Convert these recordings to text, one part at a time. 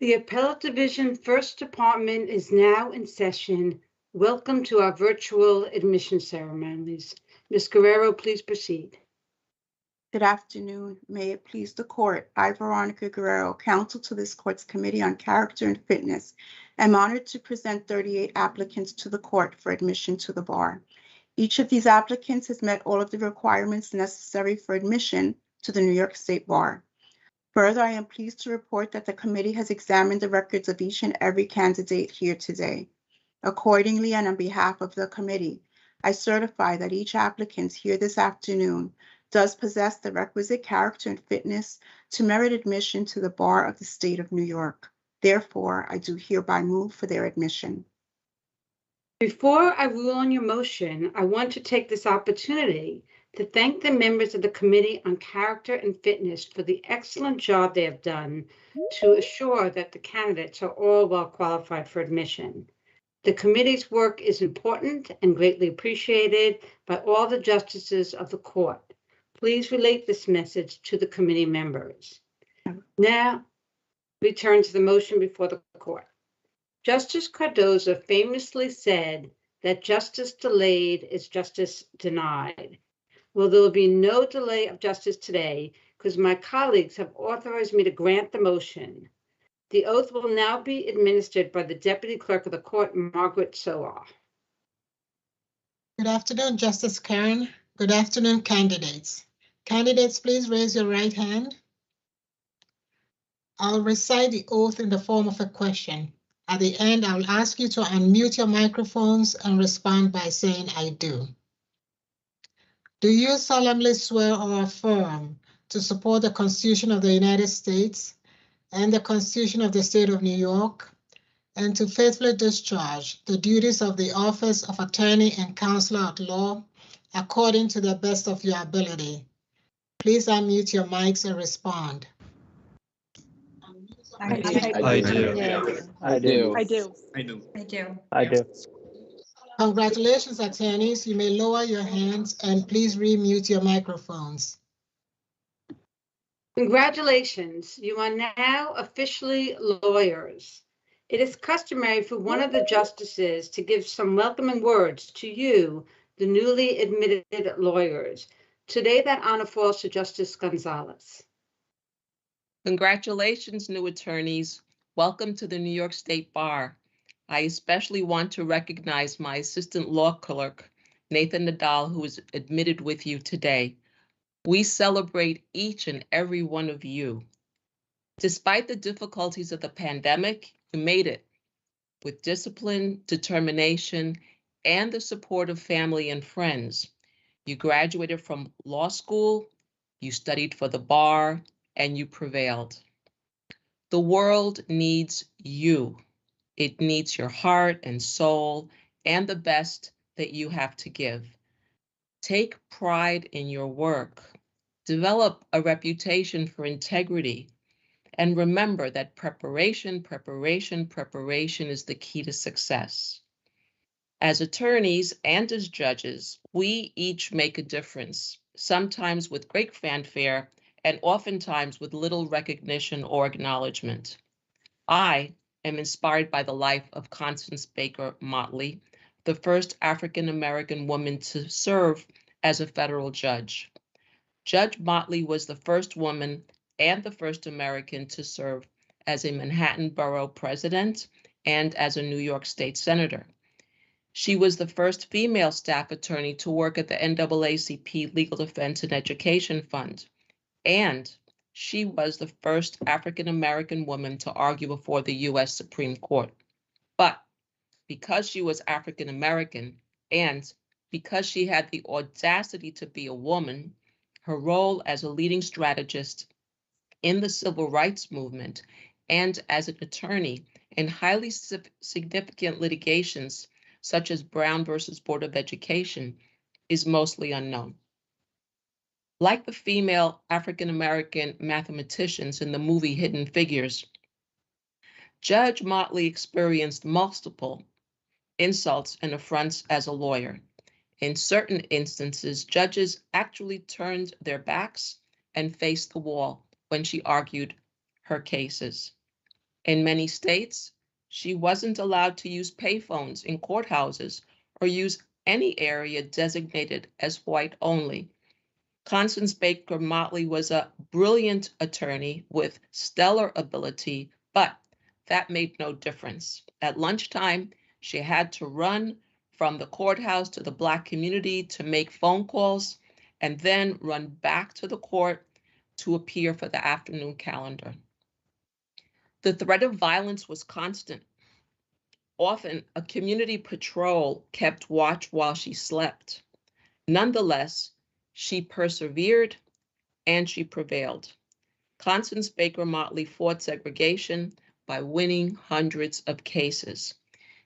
The Appellate Division First Department is now in session. Welcome to our virtual admission ceremonies. Ms. Guerrero, please proceed. Good afternoon. May it please the court. I, Veronica Guerrero, counsel to this court's Committee on Character and Fitness, am honored to present 38 applicants to the court for admission to the bar. Each of these applicants has met all of the requirements necessary for admission to the New York State Bar. Further, I am pleased to report that the committee has examined the records of each and every candidate here today. Accordingly, and on behalf of the committee, I certify that each applicant here this afternoon does possess the requisite character and fitness to merit admission to the bar of the state of New York. Therefore, I do hereby move for their admission. Before I rule on your motion, I want to take this opportunity to thank the members of the Committee on Character and Fitness for the excellent job they have done to assure that the candidates are all well qualified for admission. The committee's work is important and greatly appreciated by all the justices of the court. Please relate this message to the committee members. Now, we turn to the motion before the court. Justice Cardozo famously said that justice delayed is justice denied. Well, there will be no delay of justice today because my colleagues have authorized me to grant the motion. The oath will now be administered by the Deputy Clerk of the Court, Margaret Soar. Good afternoon, Justice Karen. Good afternoon, candidates. Candidates, please raise your right hand. I'll recite the oath in the form of a question. At the end, I'll ask you to unmute your microphones and respond by saying, I do. Do you solemnly swear or affirm to support the Constitution of the United States and the Constitution of the State of New York, and to faithfully discharge the duties of the office of Attorney and Counselor at Law according to the best of your ability? Please unmute your mics and respond. I do. Congratulations, attorneys. You may lower your hands and please remute your microphones. Congratulations, you are now officially lawyers. It is customary for one of the justices to give some welcoming words to you, the newly admitted lawyers. Today, that honor falls to Justice Gonzalez. Congratulations, new attorneys. Welcome to the New York State Bar. I especially want to recognize my assistant law clerk, Nathan Nadal, who is admitted with you today. We celebrate each and every one of you. Despite the difficulties of the pandemic, you made it with discipline, determination, and the support of family and friends. You graduated from law school, you studied for the bar, and you prevailed. The world needs you. It needs your heart and soul and the best that you have to give. Take pride in your work. Develop a reputation for integrity. And remember that preparation is the key to success. As attorneys and as judges, we each make a difference, sometimes with great fanfare and oftentimes with little recognition or acknowledgement. I am inspired by the life of Constance Baker Motley, the first African-American woman to serve as a federal judge. Judge Motley was the first woman and the first American to serve as a Manhattan Borough president and as a New York State senator. She was the first female staff attorney to work at the NAACP Legal Defense and Education Fund, and She was the first African-American woman to argue before the U.S. Supreme Court. But because she was African-American and because she had the audacity to be a woman, her role as a leading strategist in the civil rights movement and as an attorney in highly significant litigations such as Brown versus Board of Education is mostly unknown. Like the female African-American mathematicians in the movie Hidden Figures, Judge Motley experienced multiple insults and affronts as a lawyer. In certain instances, judges actually turned their backs and faced the wall when she argued her cases. In many states, she wasn't allowed to use payphones in courthouses or use any area designated as white only. Constance Baker Motley was a brilliant attorney with stellar ability, but that made no difference. At lunchtime, she had to run from the courthouse to the Black community to make phone calls and then run back to the court to appear for the afternoon calendar. The threat of violence was constant. Often, a community patrol kept watch while she slept. Nonetheless, she persevered and she prevailed. Constance Baker Motley fought segregation by winning hundreds of cases.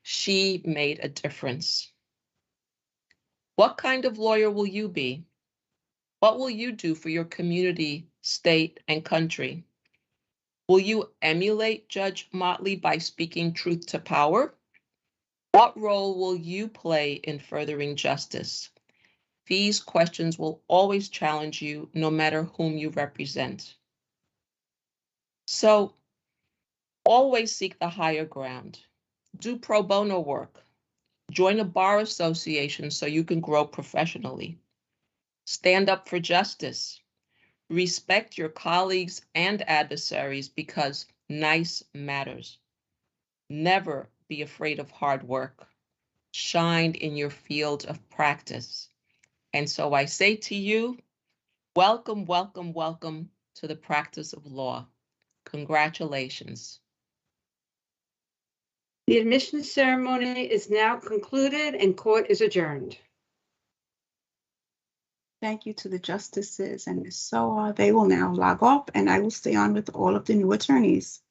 She made a difference. What kind of lawyer will you be? What will you do for your community, state, and country? Will you emulate Judge Motley by speaking truth to power? What role will you play in furthering justice? These questions will always challenge you, no matter whom you represent. So, always seek the higher ground. Do pro bono work. Join a bar association so you can grow professionally. Stand up for justice. Respect your colleagues and adversaries because nice matters. Never be afraid of hard work. Shine in your field of practice. And so I say to you, welcome, welcome, welcome to the practice of law. Congratulations. The admission ceremony is now concluded and court is adjourned. Thank you to the justices and Ms. Soa. They will now log off and I will stay on with all of the new attorneys.